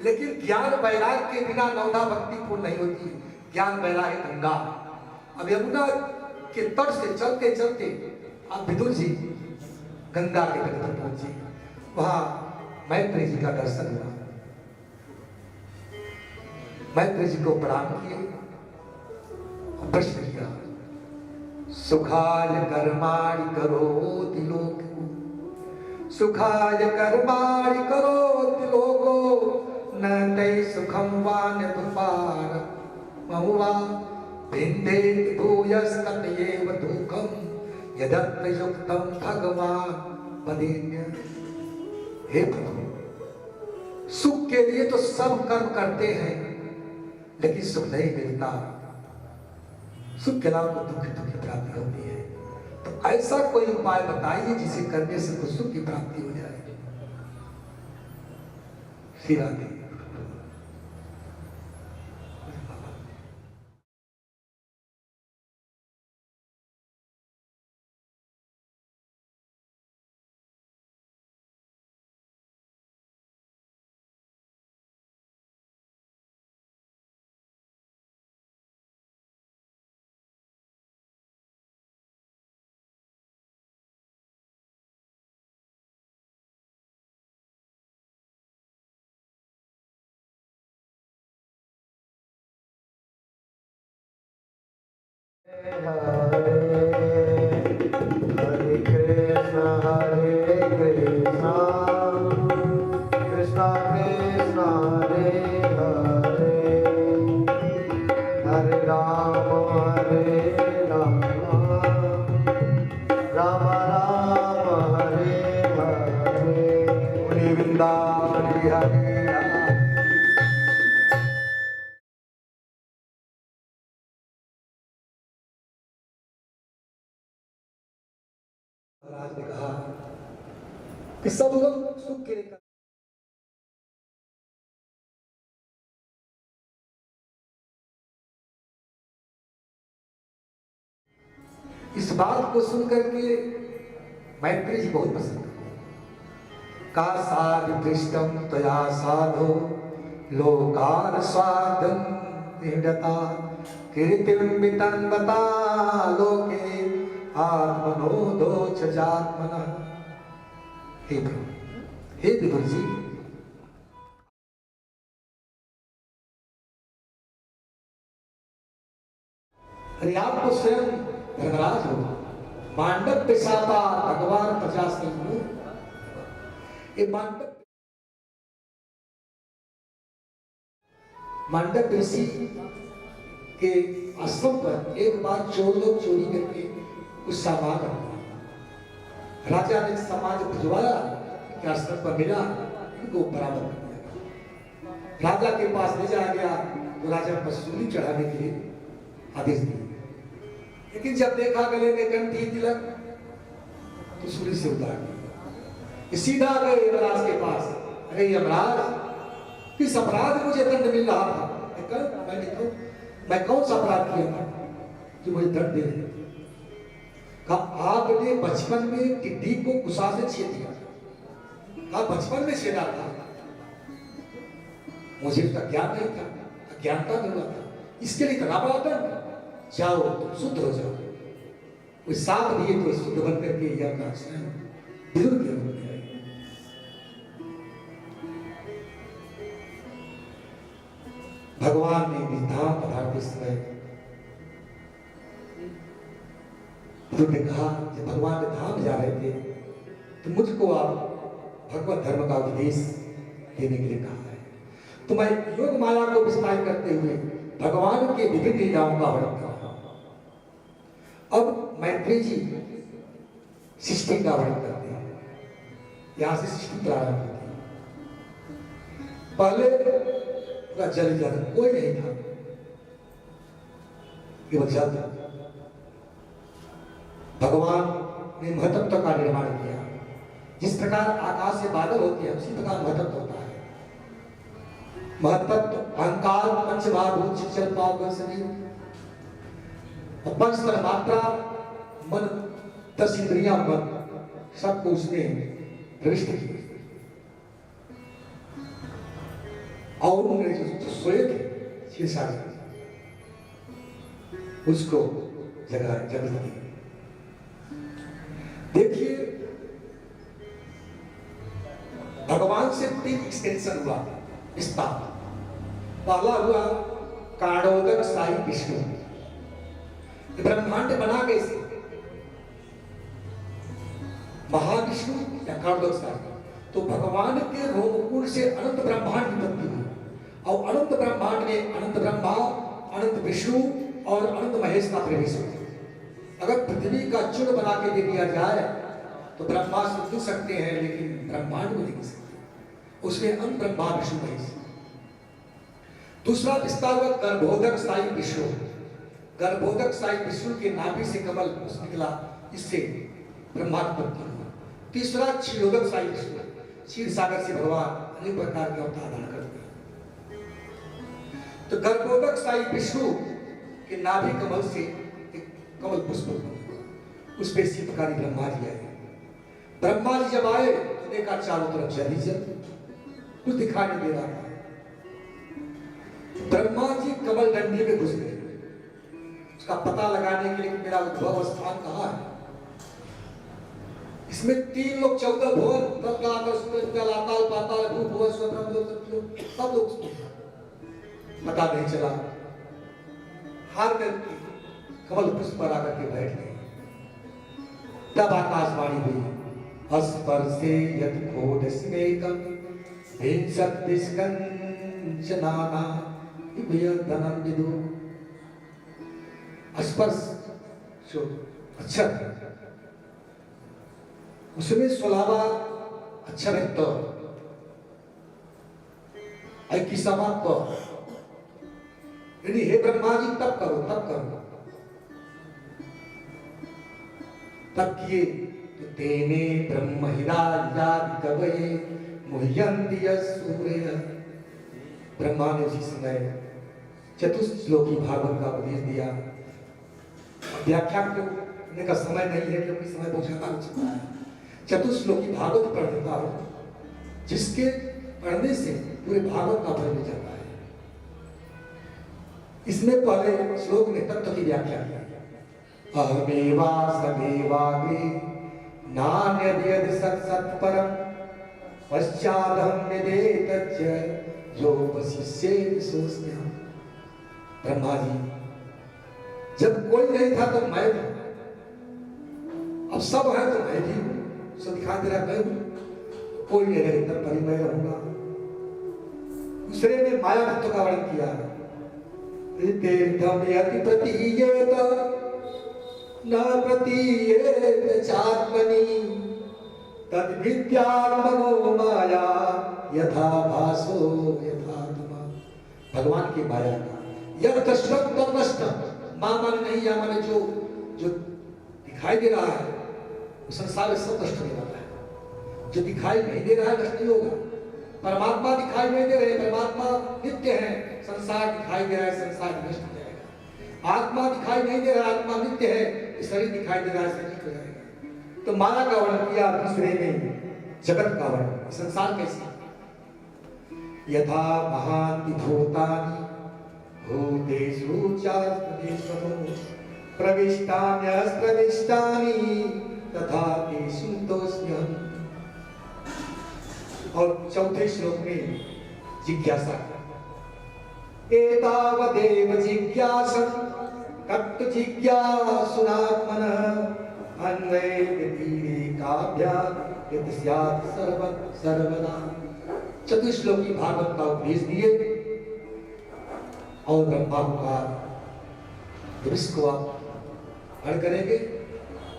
लेकिन ज्ञान वैराग के बिना नवधा भक्ति पूर्ण नहीं होती। ज्ञान वैराग है गंगा। अब यमुना के तट से चलते चलते आप विदुर जी गंगा के तट पर पहुंचे। वहां मैत्री जी का दर्शन हुआ। मैत्री जी को प्रणाम किए, प्रश्न किया, सुखाय कर्माणि करोति लोको, सुखाय कर्माणि करोति लोको, न तै सुखं वा न दुर्पार महुवा भिन्देति भूयस्ततएव दुःखं यदत्र युक्तं भगवान वदेन्य। हे प्रभु, सुख के लिए तो सब कर्म करते हैं, लेकिन सुख नहीं मिलता। सुख के अलावा दुख की प्राप्ति होती है। तो ऐसा कोई उपाय बताइए जिसे करने से तो सुख की प्राप्ति हो जाए। फिर आगे हरे कृष्णा कृष्णा कृष्णा हरे हरे, हरे राम राम राम हरे हरे। बोले वृंदावन बिहारी महाराज ने कहा कि सब लोग सुख के लिए इस बात को सुनकर के मैत्री जी बहुत पसंद हुए। का साधुष्टम त्वया साधो लोकान स्वादं निडता कीर्तिं बता लोके आत्मनो दोष जात्मना। हे प्रभु, हे विदुर जी, अरे आप तो स्वयं धर्मराज हो। मांडव पिसाता भगवान प्रजास्ति ये मांडव ऋषि के आश्रम पर एक बार चोर लोग चोरी करके कुछ सामान रखा। राजा ने सामान भिजवाया कि आश्रम पर मिला, इनको बराबर कर दिया। राजा के पास ले जाया गया तो राजा पर सूली चढ़ाने के लिए आदेश दिया, लेकिन जब देखा गले में कंठी तिलक तो सूली से उतार दिया। सीधा गए यमराज के पास। अरे यमराज, किस अपराध मुझे दंड मिल रहा था? मैं कौन सा अपराध किया था जो मुझे दंड दे रहे? कहा आपने बचपन में टिड्डी को गुस्सा से छेद दिया। कहा बचपन में छेदा था? मुझे तो ज्ञान नहीं था, अज्ञानता में हुआ था, इसके लिए इतना बड़ा दंड? जाओ तुम शुद्ध हो जाओ। वो साथ दिए तो शुद्ध बन करके यह विदुर के रूप में आए। भगवान ने विधान पदार्थ समय विदुर ने कहा, जब भगवान ने धाम जा रहे थे तो मुझको आप भगवत धर्म का उपदेश देने के लिए कहा है। तो मैं योग माया को विस्तार करते हुए भगवान के विभिन्न लीलाओं का वर्णन कर रहा हूं। अब मैत्री जी सृष्टि का वर्णन करते हैं। यहां से सृष्टि प्रारंभ होती है। पहले पूरा जल जल, कोई नहीं था, केवल जल था। भगवान ने महत्त्व का निर्माण किया। जिस प्रकार आकाश से बादल होते हैं उसी प्रकार महत्त्व होता है। महत्त्व अहंकार पंचमहाभूत चल पावन शरीर और पंच तन्मात्रा मन 10 इंद्रियां मन सबको उसने प्रविष्ट किया। और उन्होंने जो सोए थे क्षीरसागर उसको जगह दी। देखिए भगवान से 3 एक्सटेंशन हुआ, विस्तार। पहला हुआ काणोदक साई विष्णु। ब्रह्मांड बना कैसे? महाविष्णु या काणोदक साई। तो भगवान के रोमकूल से अनंत ब्रह्मांड की उत्पत्ति हुई और अनंत ब्रह्मांड में अनंत ब्रह्मा, अनंत विष्णु और अनंत महेश का प्रवेश हुआ। अगर पृथ्वी का चूर्ण बना के दे दिया जाए तो ब्रह्मा सुन सकते हैं लेकिन ब्रह्मांड को नहीं सकते। उसमें अनंत ब्रह्मा विष्णु महेश। दूसरा विस्तार हुआ गर्भोदक साई विष्णु। गर्भोदक साई विष्णु के नाभि से कमल निकला, इससे ब्रह्मा की उत्पत्ति हुआ। तीसरा क्षीरोदक साई विष्णु। क्षीर सागर से भगवान अनेक प्रकार के अवतार धारण करते हैं। तो गर्भोदक साई विष्णु के नाभि कमल से एक कमल पुष्प हुआ, उस पर शिवकारी ब्रह्मा जी आए। ब्रह्मा जी जब आए तो देखा चारों तरफ जल ही जल, कुछ दिखाई नहीं दे रहा था। ब्रह्मा जी कमल डंडी में घुस गए उसका पता लगाने के लिए कि मेरा उद्भव स्थान कहाँ है। इसमें 3 लोग 14 भुवन तत्काल पाताल भूत भुवन सब लोग पता नहीं चला। हार में कमल पुष्प पर आकर के बैठ गए। तब आकाशवाणी हुई स्पर्शे यत् खोदस्मेकं विंशत् विस्कंचनाना धनम विदु। स्पर्श जो अक्षर उसमें 16वां अक्षर है तो की समाप्त। यानी हे ब्रह्मा जी तब करो तब किए तो तेने ब्रह्म हिराजा कवये मुह्यन्ति सूर्य। ब्रह्मा ने उसी समय चतुश्लोकी भागवत का उपदेश दिया। व्याख्या करने का समय नहीं है क्योंकि समय बहुत ज्यादा हो चुका है। चतुश्लोकी भागवत पढ़ देता हूं जिसके पढ़ने से पूरे भागवत का फल मिल जाता है। इसमें पहले श्लोक में तत्व की व्याख्या किया। अहमेवा सदेवाग्रे नान्यद्यद् सत्सत्परं पश्चादहं निदेतच्च जो वशिष्येत् सोऽस्म्यहम्। ब्रह्मा जी जब कोई नहीं था तो मैं था, अब सब है तो मैं भी हूं। सब दिखाई दे रहा मैं हूं, कोई नहीं रहेगा तब पर मैं रहूंगा। दूसरे ने माया तत्व का वर्णन किया। तीर्थम यति प्रतीयेत न प्रतीयेत चात्मनि तद विद्यात्मनो माया यथा भासो यथा तुमा। भगवान की माया का यह दशरथ तब नष्ट मां माने नहीं या माने जो दिखाई दे रहा है संसार में सब नष्ट होने वाला है। जो दिखाई नहीं दे रहा है नष्ट नहीं होगा। परमात्मा दिखाई नहीं दे रहे, परमात्मा नित्य है। संसार दिखाई दे रहा है, संसार नष्ट हो जाएगा। आत्मा दिखाई नहीं दे रहा है, आत्मा नित्य है। शरीर दिखाई दे रहा है, शरीर हो जाएगा। तो माया का वर्णन किया, दूसरे में जगत का वर्णन। संसार कैसे? यथा महान्ति भूतानि भूतेषु चास्पदेषु प्रविष्टान्यस्प्रविष्टानि तथा तेषु तोऽस्म्यहम्। और चौथे श्लोक में जिज्ञासा। एतावदेव जिज्ञासं तत्तु जिज्ञासुनात्मनः अन्वयेकाभ्याम् यत् स्यात् सर्वदा। चतुश्लोकी भागवत का उपदेश दिए और ब्रह्मा का जब इसको आप हल करेंगे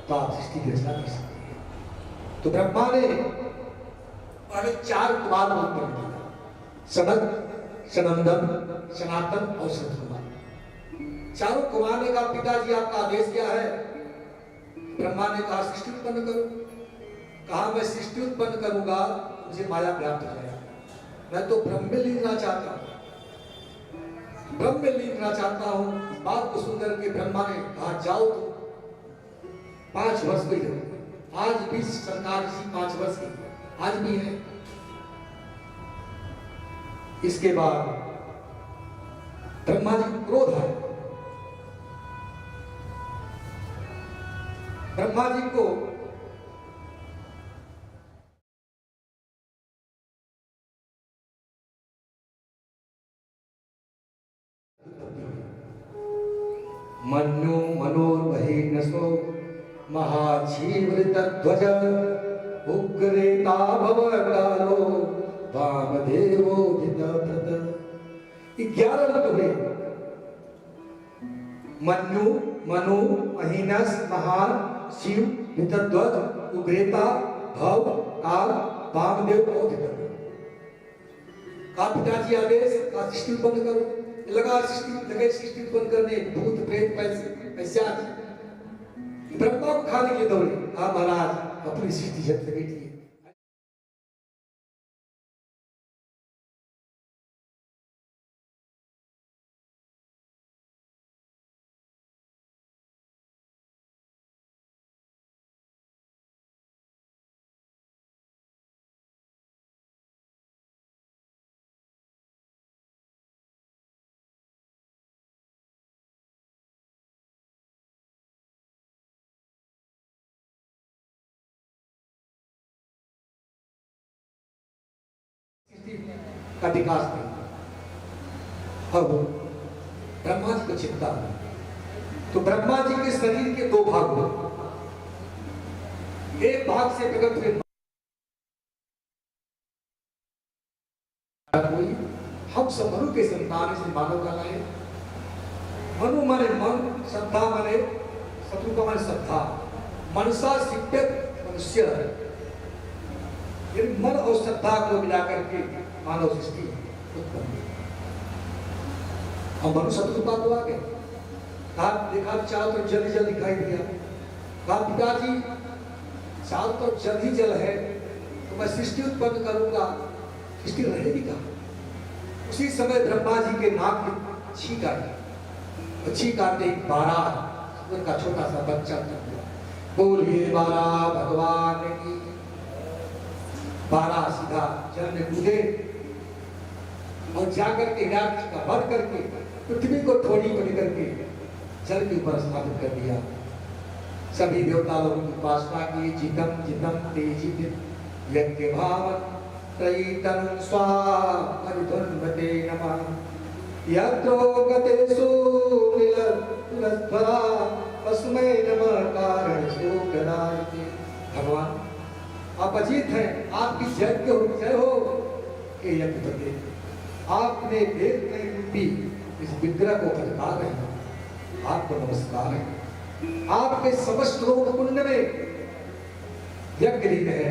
तो आप सृष्टि की रचना कर सकते हैं। तो ब्रह्मा ने पहले 4 कुमार को उत्पन्न किया। सनक, सनंदन, सनातन और सतकुमार। चारों कुमार ने कहा पिताजी आपका आदेश क्या है? ब्रह्मा ने कहा सृष्टि उत्पन्न करो। कहा मैं सृष्टि उत्पन्न करूंगा मुझे माया प्राप्त हो जाएगा। मैं तो ब्रह्म में लीन रहना चाहता हूं, ब्रह्म में लीन रहना चाहता हूं। इस बात को सुनकर के ब्रह्मा ने कहा जाओ तो 5 वर्ष की जरूरत। आज भी सरकार इसी 5 वर्ष की आज भी है। इसके बाद ब्रह्मा जी को क्रोध आया। ब्रह्मा जी को मन्यो मनोर्महीनसो महाजीवृतध्वज उग्रेता भवकालो वामदेवो जितव्रत। 11 रूप हुए। मन्यु, मनु, महीनस, महान, शिव, वितध्वज, उग्रेता, भव, काल, वामदेव और जितव्रत। का पिताजी आदेश का सृष्टि उत्पन्न करो, लगा सृष्टि उत्पन्न करने, भूत प्रेत पैशाच ब्रह्मा को खाने के दौड़े। कहा महाराज अपनी सृष्टि जब से बैठिए। का विकास नहीं। अब ब्रह्मा जी को चिंता हुई, तो ब्रह्मा जी के शरीर के 2 भाग हुए। एक भाग से प्रकट हुए कोई, हम सब मनु के संतान से मानव का लाए। मनु माने मन, श्रद्धा माने शत्रु का माने श्रद्धा, मनसा सिद्धत मनुष्य है। मन और श्रद्धा को मिलाकर के मानव सृष्टि उत्पन्न। हम मनु शत्रु का तो आ गए। कहा देखा चारों तरफ जल ही जल दिखाई दिया। कहा पिताजी चारों तरफ जल ही जल है, तो मैं सृष्टि उत्पन्न करूंगा, सृष्टि रहेगी कहाँ। उसी समय ब्रह्मा जी के नाक में छींक आई। छींक आते एक बारह उनका छोटा सा बच्चा था। बोलिए बारह भगवान की। 12 सीधा जल में कूदे और जाकर के हिरण्यकश्यप का वध करके पृथ्वी को थोड़ी को लेकर के जल के ऊपर स्थापित कर दिया। सभी देवता लोगों की उपासना की। जितम जितम तेजित यज्ञ भावन त्रयीतन स्वामरिधुन्वते नमः। यत्रो गतेषु नीलधरा तस्मै नमः कारण शोकदायिते। भगवान आप अजीत हैं, आपकी जय हो कि यज्ञपते। आपने वेद में रूपी इस विग्रह को फटकार रहे हैं, आपको नमस्कार है। आपके समस्त लोक पुण्य में यज्ञ है।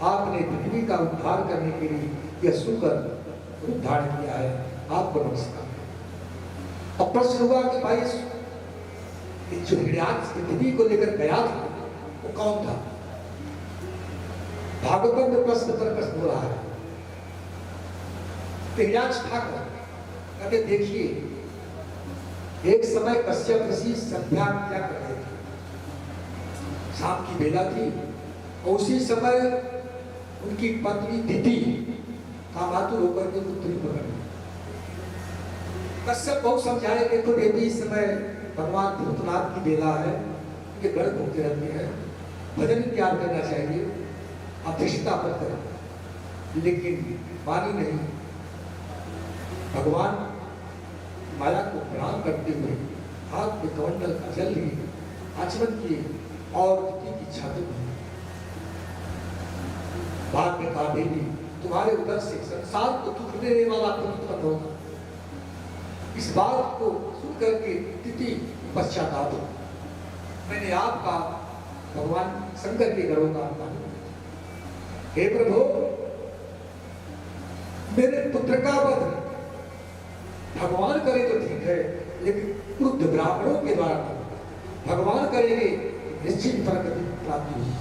आपने पृथ्वी का उद्धार करने के लिए यह सुकर रूप धारण किया है, आपको नमस्कार है। अब प्रश्न हुआ कि भाई जो हिरण्यकश्यप पृथ्वी को लेकर गया था वो कौन था। भागवत में प्रश्न पर प्रश्न हो रहा है। हिरण्यकश्यप ठाकुर कहते देखिए, एक समय कश्यप ऋषि संध्या क्या कर रहे थे, शाम की बेला थी, और उसी समय उनकी पत्नी दिति कामातुर होकर के पुत्री पकड़। कश्यप बहुत समझाए, देखो देवी इस समय भगवान भूतनाथ की बेला है, उनके गढ़ घूमते रहते हैं, भजन त्याग करना चाहिए, आप रिश्ता मत करें। लेकिन मानी नहीं। भगवान माया को प्रणाम करते हुए हाथ में कमंडल का जल लिए आचमन किए और की छाती में बाद में कहा देवी तुम्हारे उदर से संसार को दुख देने वाला उत्पन्न होगा। इस बात को सुन करके तिथि पश्चाताप हो। मैंने आपका भगवान शंकर के घरों का हे प्रभु मेरे पुत्र का वध भगवान करे तो ठीक है, लेकिन क्रुद्ध ब्राह्मणों के द्वारा भगवान करेंगे निश्चित प्रगति प्राप्ति होगी।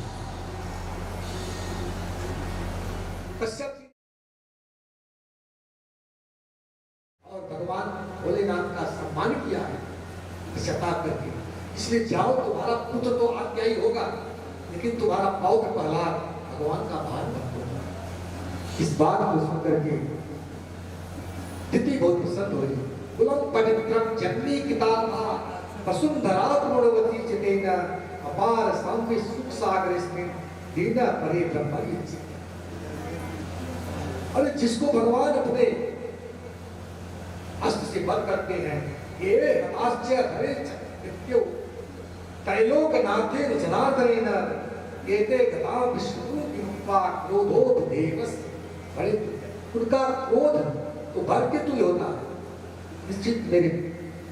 और भगवान भोलेनाथ का सम्मान किया है पश्चाताप करके, इसलिए जाओ तुम्हारा पुत्र तो आज्ञाई होगा, लेकिन तुम्हारा पौत्र प्रहलाद भगवान का भार मत होगा। इस बात को सुनकर के स्थिति बहुत प्रसन्न हुई। कुलम पवित्रम जननी किताबा वसुंधरा गुणवती चितेन अपार सांख्य सुख सागर इसमें दीना परे ब्रह्मणी। अरे जिसको भगवान अपने अस्त्र से बल करते हैं, ये आश्चर्य हरे नित्यो त्रैलोक नाथे जनार्दनेन एते गता विष्णु कृपा क्रोधोत देवस। बड़े उनका क्रोध तो भर के तुल्य होता है, निश्चित मेरे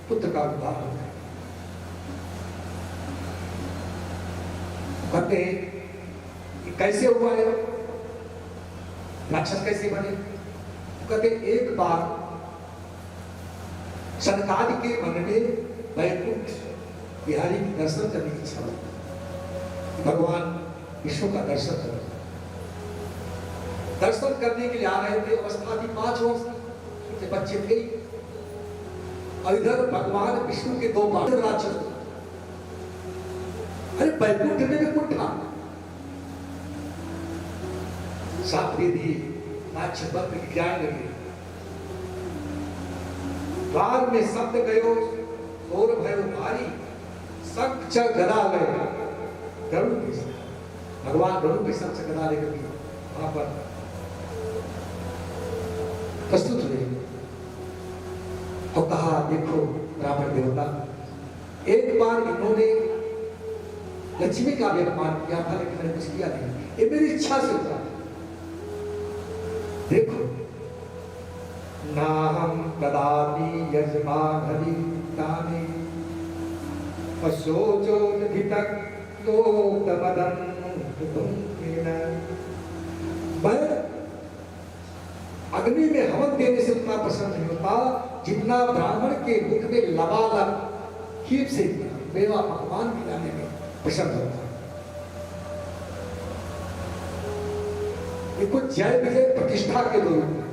पुत्र का विवाह होता है। कहते हैं कैसे हुआ है, राक्षस कैसे बने? कहते एक बार सनकादि के मन में वैकुंठ बिहारी की दर्शन करने की इच्छा हुई। भगवान विष्णु का दर्शन कर दर्शन करने के लिए आ रहे थे। अवस्था थी 5 वर्ष के बच्चे थे। और इधर भगवान विष्णु के 2 बाण राक्षस। अरे वैकुंठ में भी कुंठा साथ विधि राक्षस बंद की जाए लगे। द्वार में शब्द गयो और भयो भारी शंख च गदा गए। गरुड़ के भगवान गरुड़ के शंख गदा लेकर वहां पर प्रस्तुत हुए और कहा देखो ब्राह्मण देवता, एक बार इन्होंने लक्ष्मी का भी अपमान किया था लेकिन मैंने कुछ किया नहीं, ये मेरी इच्छा से हुआ। देखो ना हम कदापि यजमानहि तानि असोचो निधितक लोकमदं तुमकेन। मैं अग्नि में हवन देने से उतना प्रसन्न नहीं होता जितना ब्राह्मण के मुख में लबालब खीर से मेवा पकवान खिलाने में प्रसन्न होता है। ये कुछ जय विजय प्रतिष्ठा के 2 रूप हैं,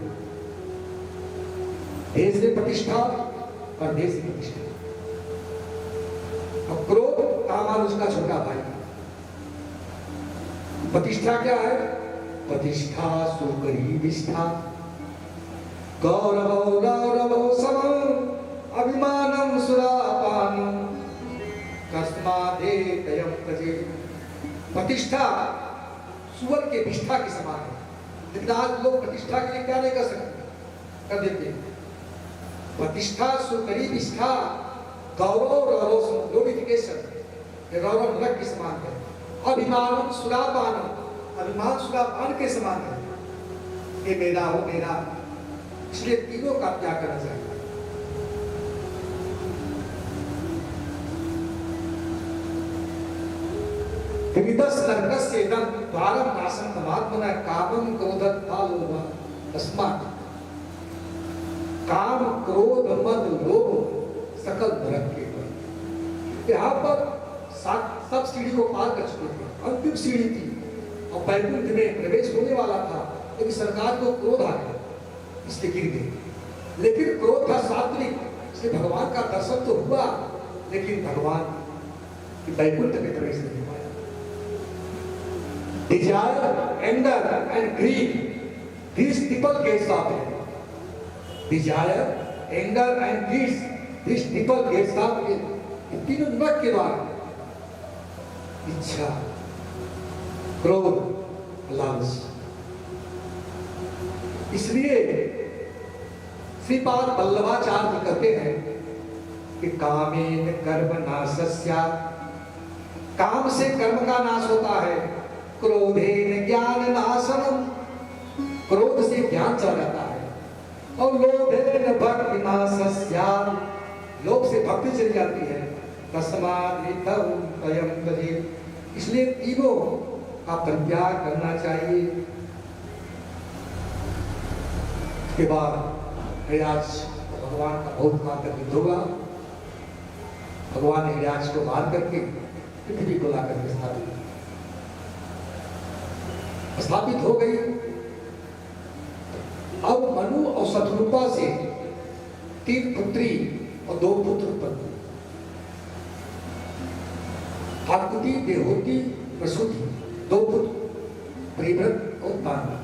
देश में प्रतिष्ठा और देश की प्रतिष्ठा। और क्रोध कामान उसका छोटा भाई। प्रतिष्ठा क्या है? प्रतिष्ठा सुकरी विष्ठा गौरव गौरव समम अभिमानम सुरापानम कस्मादेतयम तजे। प्रतिष्ठा सुअर के विष्ठा के समान है, लेकिन आज लोग प्रतिष्ठा के लिए क्या नहीं कर सकते, कर देते हैं। प्रतिष्ठा सुकरी विष्ठा गौरव गौरव ग्लोरिफिकेशन, ये गौरव नरक के समान है। अभिमान सुरापान, अभिमान सुरापान के समान है। ये मेरा हो मेरा, इसलिए तीनों का त्याग करना चाहिए। त्रिविधस नरकस्य इदं द्वारम नाशं तमात्मना कामं क्रोधं तालोभः। तस्मात् काम क्रोध मद लोभ सकल नरक के फल। यहाँ पर सब सीढ़ी को पार कर चुके थे, अंतिम सीढ़ी थी और वैकुंठ में प्रवेश होने वाला था, लेकिन सरकार को क्रोध आ गया, इसलिए गिर गए। लेकिन क्रोध था सात्विक, इसलिए भगवान का दर्शन तो हुआ, लेकिन भगवान वैकुंठ में प्रवेश नहीं पाया। Desire, anger and greed, these triple gates are there. Desire, anger and greed, these triple gates are there. इन तीनों नरक के द्वार, इच्छा, क्रोध, लालच। इसलिए श्रीपाद वल्लभाचार्य कहते हैं कि कामेन कर्म नाशस्या, काम से कर्म का नाश होता है। क्रोधेन ज्ञान नाशनम, क्रोध से ज्ञान चला जाता है। और लोभेन भक्ति नाशस्या, लोभ से भक्ति चली जाती है। तस्मात् तयं तजे, इसलिए तीनों का परित्याग करना चाहिए। के बाद हिरण्याक्ष भगवान का बहुत घातक युद्ध होगा। भगवान ने हिरण्याक्ष को मार करके पृथ्वी को ला करके स्थापित हो गई। अब मनु और शत्रुपा से 3 पुत्री और 2 पुत्र उत्पन्न हुए। आकृति, देहोती, प्रसूति, 2 पुत्र, प्रियव्रत और पांडव।